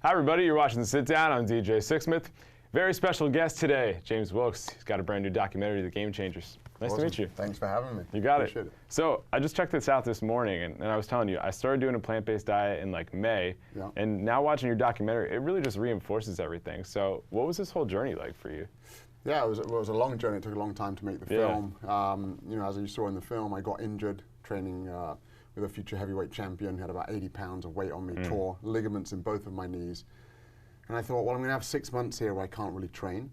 Hi everybody, you're watching The Sit Down. I'm DJ Sixsmith. Very special guest today, James Wilks. He's got a brand new documentary, The Game Changers. Nice to meet you. Thanks for having me. You got Appreciate it. So I just checked this out this morning, and I was telling you, I started doing a plant-based diet in like May, and now watching your documentary, it really just reinforces everything. So what was this whole journey like for you? Yeah, it was a long journey. It took a long time to make the film. You know, as you saw in the film, I got injured training with a future heavyweight champion, had about 80 pounds of weight on me, tore ligaments in both of my knees. And I thought, well, I'm going to have 6 months here where I can't really train.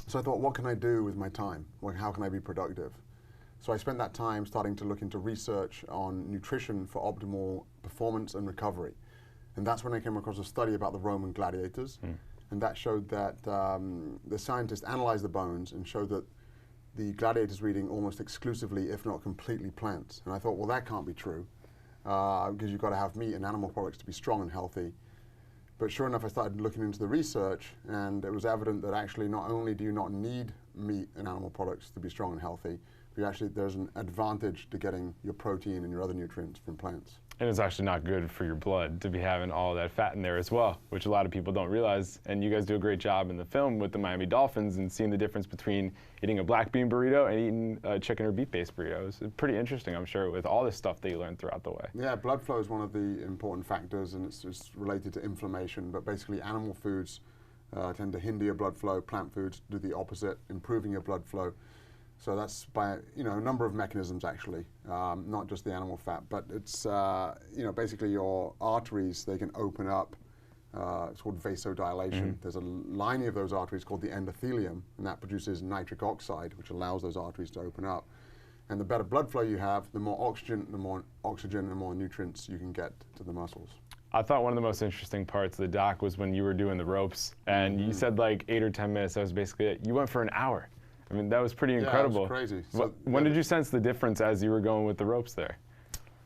So I thought, what can I do with my time? How can I be productive? So I spent that time starting to look into research on nutrition for optimal performance and recovery. And that's when I came across a study about the Roman gladiators. And that showed that the scientists analyzed the bones and showed that the gladiators were eating almost exclusively, if not completely, plants. And I thought, well, that can't be true, because you've got to have meat and animal products to be strong and healthy. But sure enough, I started looking into the research, and it was evident that actually not only do you not need meat and animal products to be strong and healthy, but actually there's an advantage to getting your protein and your other nutrients from plants. And it's actually not good for your blood to be having all that fat in there as well, which a lot of people don't realize. And you guys do a great job in the film with the Miami Dolphins and seeing the difference between eating a black bean burrito and eating a chicken or beef-based burrito. It's pretty interesting, I'm sure, with all this stuff that you learned throughout the way. Yeah, blood flow is one of the important factors, and it's related to inflammation. But basically, animal foods tend to hinder your blood flow. Plant foods do the opposite, improving your blood flow. So that's by a number of mechanisms actually, not just the animal fat, but it's basically your arteries, they can open up. It's called vasodilation. There's a lining of those arteries called the endothelium, and that produces nitric oxide, which allows those arteries to open up. And the better blood flow you have, the more oxygen and more nutrients you can get to the muscles. I thought one of the most interesting parts of the doc was when you were doing the ropes, and you said like 8 or 10 minutes. That was basically it. You went for an hour. I mean, that was pretty incredible. Yeah, it was crazy. So when did you sense the difference as you were going with the ropes there?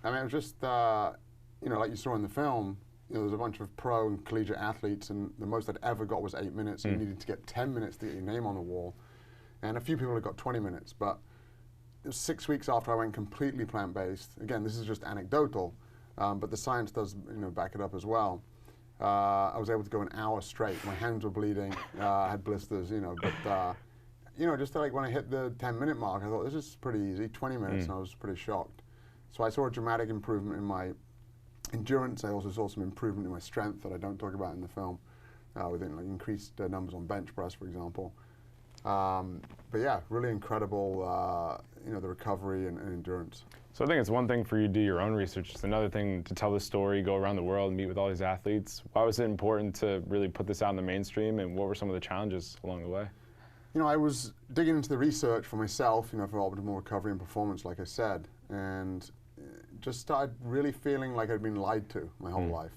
I mean, it was just, like you saw in the film, there's a bunch of pro and collegiate athletes, and the most I'd ever got was 8 minutes, and you needed to get 10 minutes to get your name on the wall. And a few people had got 20 minutes, but it was 6 weeks after I went completely plant-based. Again, this is just anecdotal, but the science does back it up as well. I was able to go an hour straight. My hands were bleeding, I had blisters, but just like when I hit the 10-minute mark, I thought, this is pretty easy, 20 minutes, and I was pretty shocked. So I saw a dramatic improvement in my endurance. I also saw some improvement in my strength that I don't talk about in the film, with increased numbers on bench press, for example. But yeah, really incredible, the recovery and endurance. So I think it's one thing for you to do your own research. It's another thing to tell the story, go around the world, and meet with all these athletes. Why was it important to really put this out in the mainstream, and what were some of the challenges along the way? I was digging into the research for myself, for optimal recovery and performance, like I said, and just started really feeling like I'd been lied to my whole life.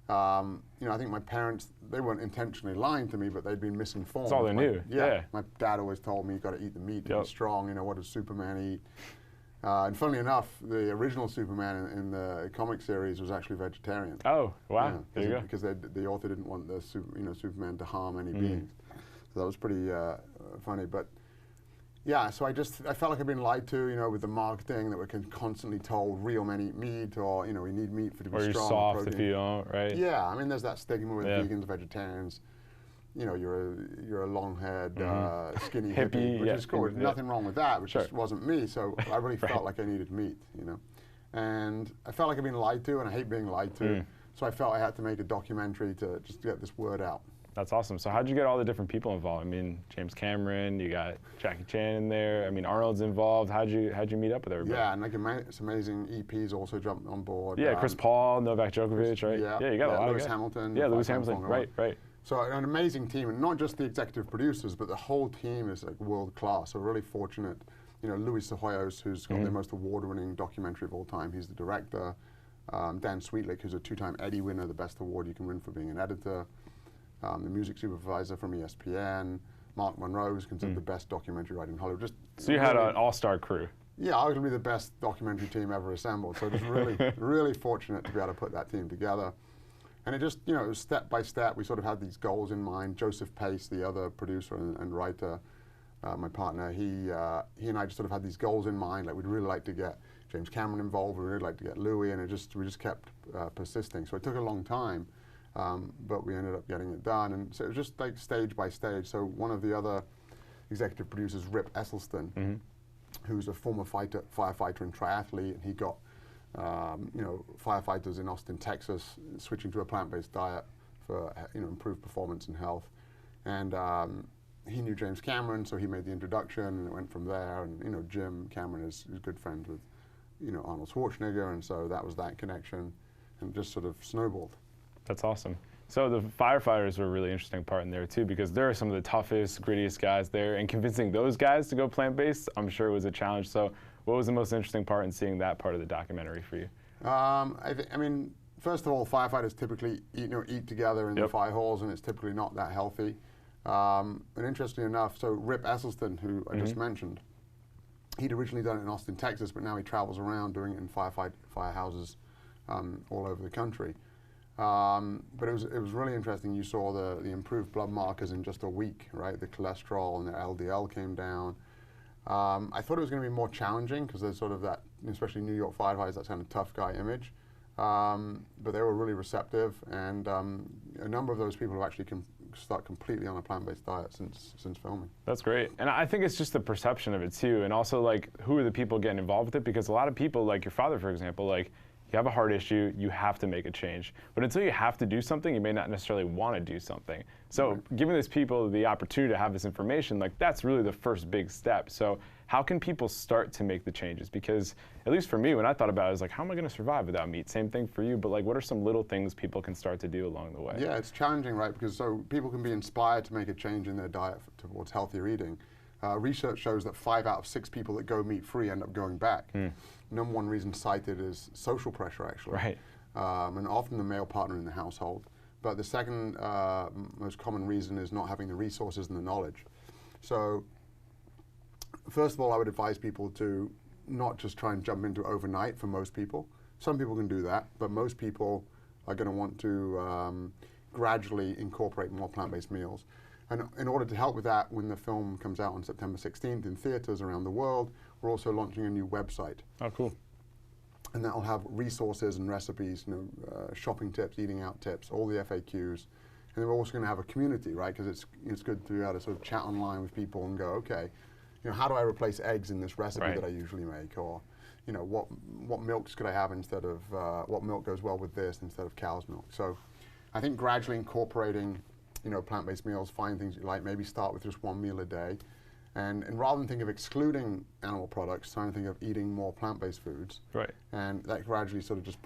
I think my parents, they weren't intentionally lying to me, but they'd been misinformed. That's all they knew. Yeah. My dad always told me, you got to eat the meat to be strong. What does Superman eat? And funnily enough, the original Superman in the comic series was actually vegetarian. Oh, wow. There you go. Because the author didn't want the Superman to harm any beings. So that was pretty funny, but yeah. So I felt like I'd been lied to, with the marketing that we're constantly told real men eat meat, or we need meat to be strong. Or you're soft if you don't, right? Yeah, I mean, there's that stigma with vegans, vegetarians. You're a long-haired, skinny hippie, which is cool. There's nothing wrong with that, which just wasn't me. So I really felt like I needed meat, and I felt like I'd been lied to, and I hate being lied to. So I felt I had to make a documentary to just get this word out. That's awesome. So how'd you get all the different people involved? I mean, James Cameron, you got Jackie Chan in there. I mean, Arnold's involved. How'd you meet up with everybody? Yeah, and some amazing EPs also jumped on board. Yeah, Chris Paul, Novak Djokovic, right? Yeah, you got a lot Lewis of Hamilton. Yeah, Lewis Hamilton. Right. So an amazing team, and not just the executive producers, but the whole team is like world class. So really fortunate. Luis Cejoyos, who's got the most award-winning documentary of all time. He's the director. Dan Sweetlick, who's a 2-time Eddie winner, the best award you can win for being an editor. The music supervisor from ESPN, Mark Monroe, who's considered the best documentary writer in Hollywood. So you had an all-star crew. Yeah, arguably the best documentary team ever assembled. So just really, really fortunate to be able to put that team together. And it just, it was step by step. We sort of had these goals in mind. Joseph Pace, the other producer and writer, my partner, he and I just sort of had these goals in mind. Like, we'd really like to get James Cameron involved. We'd really like to get Louis, and we just kept persisting. So it took a long time. but we ended up getting it done. And so it was just like stage by stage. So one of the other executive producers, Rip Esselstyn, who's a former firefighter and triathlete, and he got firefighters in Austin, Texas, switching to a plant-based diet for improved performance and health. And he knew James Cameron, so he made the introduction, and it went from there. And Jim Cameron is good friends with Arnold Schwarzenegger, and so that was that connection, and just sort of snowballed. That's awesome. So the firefighters were a really interesting part in there too, because they're some of the toughest, grittiest guys there, and convincing those guys to go plant-based, I'm sure it was a challenge. So what was the most interesting part in seeing that part of the documentary for you? I mean, first of all, firefighters typically eat together in the fire halls, and it's typically not that healthy. And interestingly enough, so Rip Esselstyn, who I just mentioned, he'd originally done it in Austin, Texas, but now he travels around doing it in firehouses all over the country. But it was really interesting. You saw the improved blood markers in just a week, right? The cholesterol and the LDL came down. I thought it was going to be more challenging because there's sort of that, especially New York firefighters, that kind of tough guy image. But they were really receptive, and a number of those people have actually start completely on a plant-based diet since filming. That's great. And I think it's just the perception of it too, and also like who are the people getting involved with it, because a lot of people, like your father for example, like you have a heart issue, you have to make a change. But until you have to do something, you may not necessarily want to do something. So giving these people the opportunity to have this information, like that's really the first big step. So how can people start to make the changes? Because at least for me, when I thought about it, I was like, how am I going to survive without meat? Same thing for you, but like what are some little things people can start to do along the way? Yeah, it's challenging, right? Because so people can be inspired to make a change in their diet towards healthier eating. Research shows that 5 out of 6 people that go meat-free end up going back. Number one reason cited is social pressure, actually. Right. And often the male partner in the household. But the second most common reason is not having the resources and the knowledge. So first of all, I would advise people to not just try and jump into it overnight for most people. Some people can do that, but most people are going to want to gradually incorporate more plant-based meals. And in order to help with that, when the film comes out on September 16th in theaters around the world, we're also launching a new website. Oh, cool. And that'll have resources and recipes, shopping tips, eating out tips, all the FAQs. And then we're also going to have a community, right? Because it's good to be able to sort of chat online with people and go, okay, how do I replace eggs in this recipe that I usually make? Or, what milks could I have instead of, what milk goes well with this instead of cow's milk? So I think gradually incorporating plant-based meals, find things you like, maybe start with just one meal a day. And rather than think of excluding animal products, trying to think of eating more plant-based foods. Right. And that gradually sort of just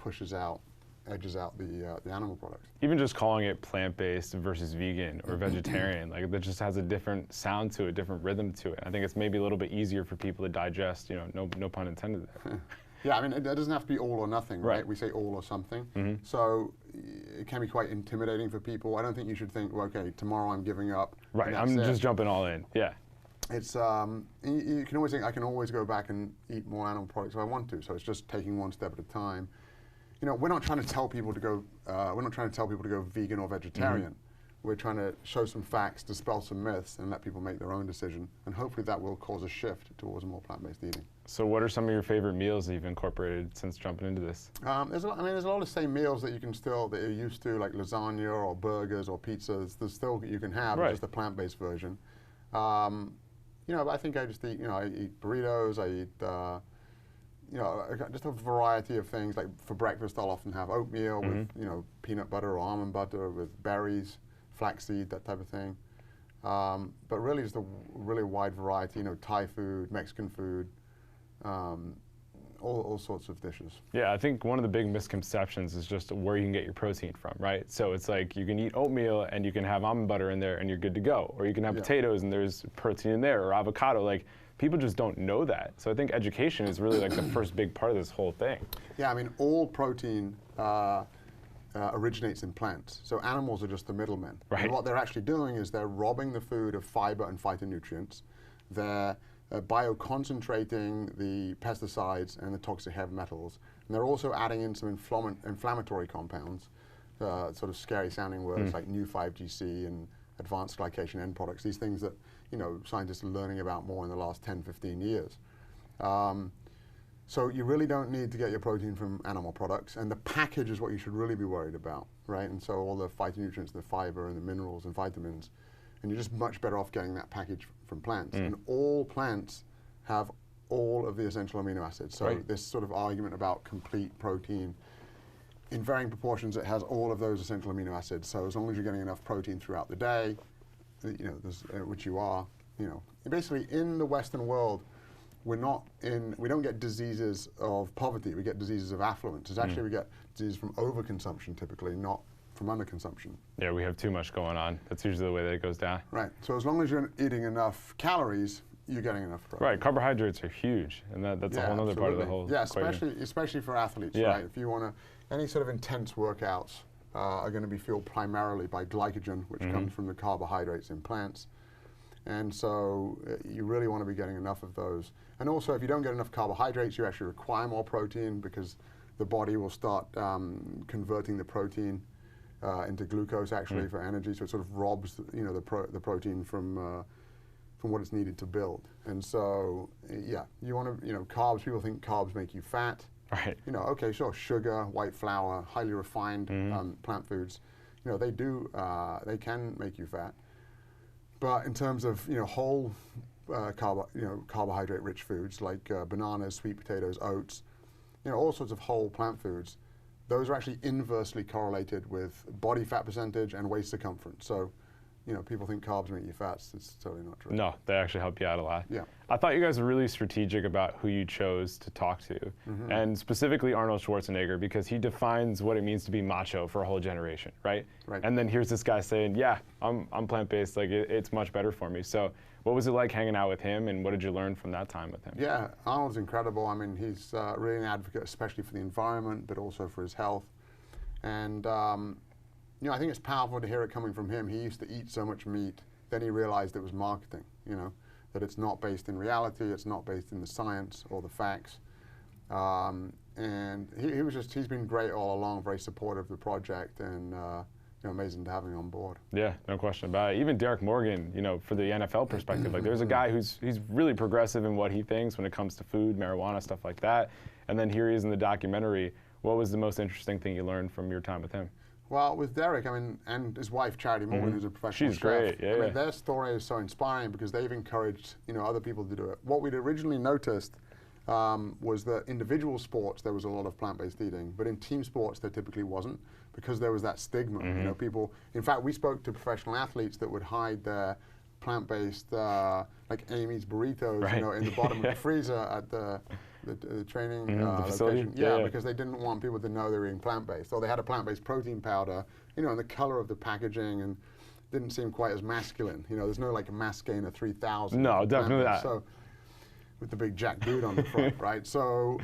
edges out the animal products. Even just calling it plant-based versus vegan or vegetarian, like that just has a different sound to it, different rhythm to it. I think it's maybe a little bit easier for people to digest, no pun intended there. Yeah, I mean, it doesn't have to be all or nothing, right? We say all or something. So it can be quite intimidating for people. I don't think you should think, well, okay, tomorrow I'm giving up. Right, I'm just jumping all in, yeah. It's, you can always think, I can always go back and eat more animal products if I want to. So it's just taking one step at a time. We're not trying to tell people to go, vegan or vegetarian. We're trying to show some facts, dispel some myths, and let people make their own decision. And hopefully that will cause a shift towards more plant-based eating. So what are some of your favorite meals that you've incorporated since jumping into this? There's a lot of the same meals that you can that you're used to, like lasagna or burgers or pizzas. There's still you can have, just a plant-based version. But I think I just eat, I eat burritos. I eat, just a variety of things. Like for breakfast, I'll often have oatmeal with, peanut butter or almond butter with berries, flaxseed, that type of thing. But really just a really wide variety, Thai food, Mexican food, all sorts of dishes. Yeah, I think one of the big misconceptions is just where you can get your protein from, right? So it's like you can eat oatmeal and you can have almond butter in there and you're good to go. Or you can have potatoes and there's protein in there, or avocado. Like, people just don't know that. So I think education is really like the first big part of this whole thing. Yeah, I mean, all protein originates in plants. So animals are just the middlemen. Right. And what they're actually doing is they're robbing the food of fiber and phytonutrients. They're bioconcentrating the pesticides and the toxic heavy metals. And they're also adding in some inflammatory compounds, sort of scary sounding words like new 5GC and advanced glycation end products, these things that scientists are learning about more in the last 10, 15 years. So you really don't need to get your protein from animal products, and the package is what you should really be worried about, right? And so all the phytonutrients, the fiber, and the minerals and vitamins, and you're just much better off getting that package from plants. And all plants have all of the essential amino acids. So this sort of argument about complete protein, in varying proportions, it has all of those essential amino acids. So as long as you're getting enough protein throughout the day, which you are, basically in the Western world, we don't get diseases of poverty, we get diseases of affluence. It's actually we get diseases from overconsumption typically, not from underconsumption. Yeah, we have too much going on. That's usually the way that it goes down. Right, so as long as you're eating enough calories, you're getting enough protein. Right, carbohydrates are huge, and that's a whole other part of the whole equation. Especially for athletes, right? If you want to, any sort of intense workouts are going to be fueled primarily by glycogen, which comes from the carbohydrates in plants. And so you really want to be getting enough of those. And also, if you don't get enough carbohydrates, you actually require more protein because the body will start converting the protein into glucose actually for energy. So it sort of robs the protein from what it's needed to build. And so you want to carbs. People think carbs make you fat. Right. Okay, sure. Sugar, white flour, highly refined plant foods. They can make you fat. But in terms of whole carbohydrate-rich foods like bananas, sweet potatoes, oats, all sorts of whole plant foods, those are actually inversely correlated with body fat percentage and waist circumference. So, people think carbs make you fat. It's totally not true. No, they actually help you out a lot. Yeah. I thought you guys were really strategic about who you chose to talk to, and specifically Arnold Schwarzenegger, because he defines what it means to be macho for a whole generation, right? Right. And then here's this guy saying, yeah, I'm plant-based, like it's much better for me. So what was it like hanging out with him, and what did you learn from that time with him? Yeah, Arnold's incredible. I mean, he's really an advocate, especially for the environment, but also for his health. And I think it's powerful to hear it coming from him. He used to eat so much meat, then he realized it was marketing, that it's not based in reality, it's not based in the science or the facts. And he's been great all along, very supportive of the project, and amazing to have him on board. Yeah, no question about it. Even Derek Morgan, for the NFL perspective, like there's a guy he's really progressive in what he thinks when it comes to food, marijuana, stuff like that. And then here he is in the documentary. What was the most interesting thing you learned from your time with him? Well, with Derek, and his wife Charity Morgan, who's a professional chef. She's great. Yeah, their story is so inspiring because they've encouraged other people to do it. What we'd originally noticed was that individual sports there was a lot of plant-based eating, but in team sports there typically wasn't because there was that stigma. People. In fact, we spoke to professional athletes that would hide their plant-based, like Amy's burritos, in the bottom of the freezer at the training location. Yeah, because they didn't want people to know they were eating plant-based. Or they had a plant-based protein powder, and the color of the packaging and didn't seem quite as masculine. There's no like a mass gainer 3000. No, definitely not. So with the big jack dude on the front, right? So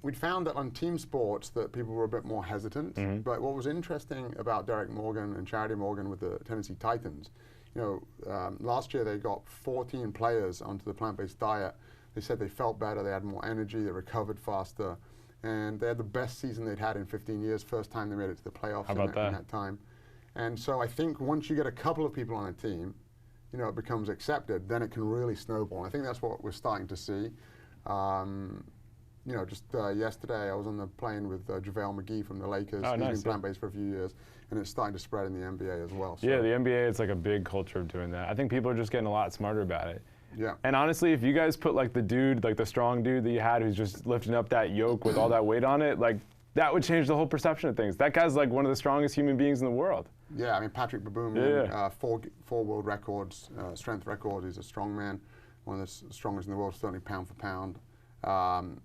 we'd found that on team sports that people were a bit more hesitant. But what was interesting about Derek Morgan and Charity Morgan with the Tennessee Titans, last year they got 14 players onto the plant-based diet. They said they felt better, they had more energy, they recovered faster, and they had the best season they'd had in 15 years, first time they made it to the playoffs in that time. And so I think once you get a couple of people on a team, it becomes accepted, then it can really snowball. And I think that's what we're starting to see. Just yesterday I was on the plane with JaVale McGee from the Lakers. He's been plant-based for a few years, and it's starting to spread in the NBA as well. So. Yeah, the NBA, it's like a big culture of doing that. I think people are just getting a lot smarter about it. Yeah. And honestly, if you guys put like the dude, like the strong dude that you had who's just lifting up that yoke with all that weight on it, like that would change the whole perception of things. That guy's like one of the strongest human beings in the world. Yeah, I mean, Patrick Baboom, four world records, strength record. He's a strong man, one of the strongest in the world, certainly pound for pound.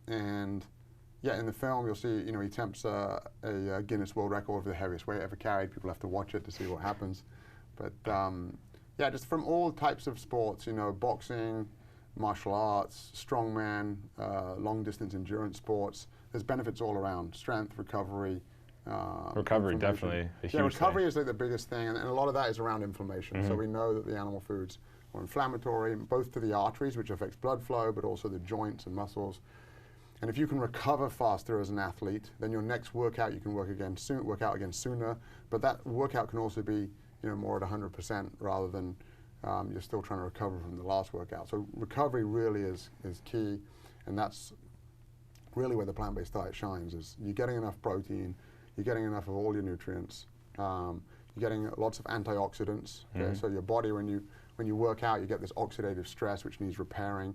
And yeah, in the film, you'll see, he attempts a Guinness World Record for the heaviest weight ever carried. People have to watch it to see what happens. But yeah, just from all types of sports, boxing, martial arts, strongman, long distance endurance sports. There's benefits all around: strength, recovery. Recovery, definitely a huge recovery thing. is like the biggest thing, and a lot of that is around inflammation. So we know that the animal foods are inflammatory, both to the arteries, which affects blood flow, but also the joints and muscles. And if you can recover faster as an athlete, then your next workout you can work out again sooner. But that workout can also be more at 100% rather than you're still trying to recover from the last workout. So recovery really is key, and that's really where the plant-based diet shines is you're getting enough protein, you're getting enough of all your nutrients, you're getting lots of antioxidants. Okay? So your body, when you work out, you get this oxidative stress which needs repairing.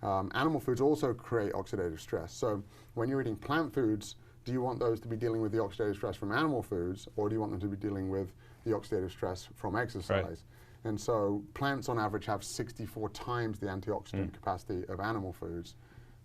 Animal foods also create oxidative stress. So when you're eating plant foods, do you want those to be dealing with the oxidative stress from animal foods, or do you want them to be dealing with the oxidative stress from exercise? Right. And so plants on average have 64 times the antioxidant capacity of animal foods.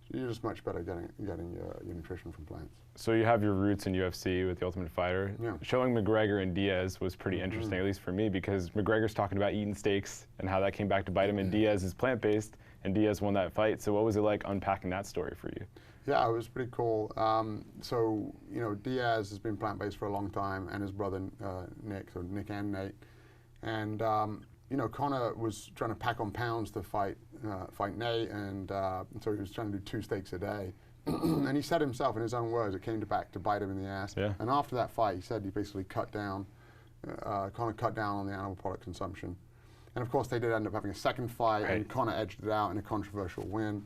So you're just much better getting your nutrition from plants. So you have your roots in UFC with The Ultimate Fighter. Yeah. Showing McGregor and Diaz was pretty interesting, at least for me, because McGregor's talking about eating steaks and how that came back to bite him, and Diaz is plant-based, and Diaz won that fight. So what was it like unpacking that story for you? Yeah, it was pretty cool. So, you know, Diaz has been plant-based for a long time, and his brother Nick, so Nick and Nate. And, you know, Conor was trying to pack on pounds to fight Nate, and so he was trying to do 2 steaks a day. And he said himself, in his own words, it came back to bite him in the ass. Yeah. And after that fight, he said he basically cut down, Conor cut down on the animal product consumption. And of course, they did end up having a second fight, and Conor edged it out in a controversial win.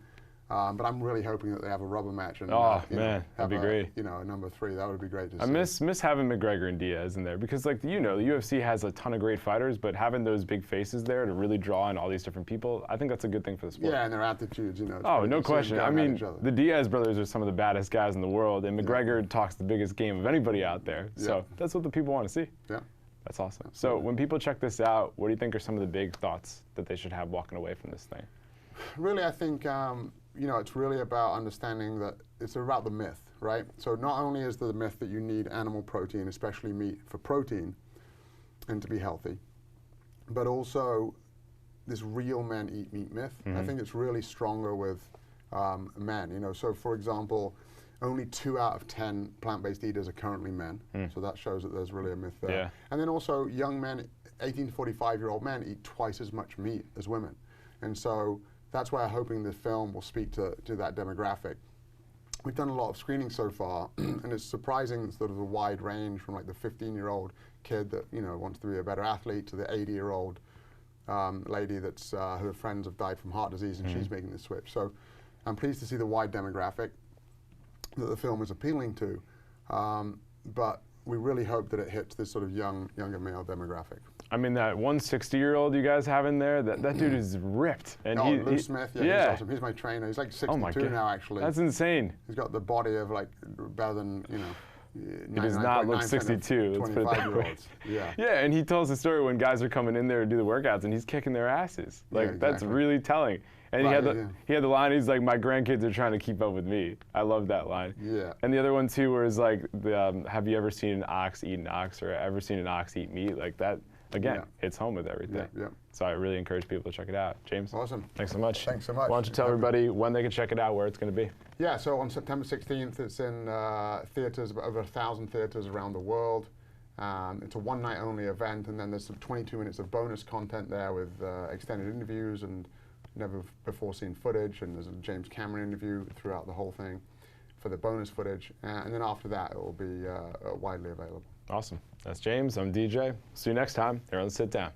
But I'm really hoping that they have a rubber match and that'd be great. You know, a number 3. That would be great to see. I miss having McGregor and Diaz in there because, like, you know, the UFC has a ton of great fighters, but having those big faces there to really draw in all these different people, I think that's a good thing for the sport. Yeah, and their attitudes, you know. Oh, no question. I mean, the Diaz brothers are some of the baddest guys in the world, and McGregor talks the biggest game of anybody out there. So that's what the people want to see. Yeah. That's awesome. Absolutely. So when people check this out, what do you think are some of the big thoughts that they should have walking away from this thing? Really, I think, you know, it's really about understanding that it's about the myth, right? So not only is there the myth that you need animal protein, especially meat, for protein and to be healthy, but also this real men eat meat myth. I think it's really stronger with men, you know. So for example, only 2 out of 10 plant-based eaters are currently men. So that shows that there's really a myth there. Yeah. And then also young men, 18 to 45-year-old men eat twice as much meat as women. And so that's why I'm hoping the film will speak to that demographic. We've done a lot of screenings so far, and it's surprising sort of the wide range from like the 15-year-old kid that, you know, wants to be a better athlete to the 80-year-old lady that's her friends have died from heart disease, and she's making the switch. So I'm pleased to see the wide demographic that the film is appealing to, but we really hope that it hits this sort of younger male demographic. I mean, that 160-year-old you guys have in there, that dude is ripped. And Luke Smith, he's awesome. He's my trainer. He's like 62 now, actually. That's insane. He's got the body of like better than, you know, he does not look 62. 25-year-olds. Yeah. Yeah, and he tells the story when guys are coming in there to do the workouts, and he's kicking their asses. Like, that's really telling. And he had the line, he's like, my grandkids are trying to keep up with me. I love that line. Yeah. And the other one, too, where it's like, have you ever seen an ox eat an ox, or ever seen an ox eat meat? Like that, again, hits home with everything. Yeah. So I really encourage people to check it out. James? Awesome. Thanks so much. Thanks so much. Why don't you tell everybody when they can check it out, where it's going to be? Yeah, so on September 16th, it's in theaters, over 1,000 theaters around the world. It's a one-night only event, and then there's some 22 minutes of bonus content there with extended interviews and never before seen footage, and there's a James Cameron interview throughout the whole thing for the bonus footage, and then after that it will be widely available. Awesome. That's James. I'm DJ. See you next time here on The Sit Down.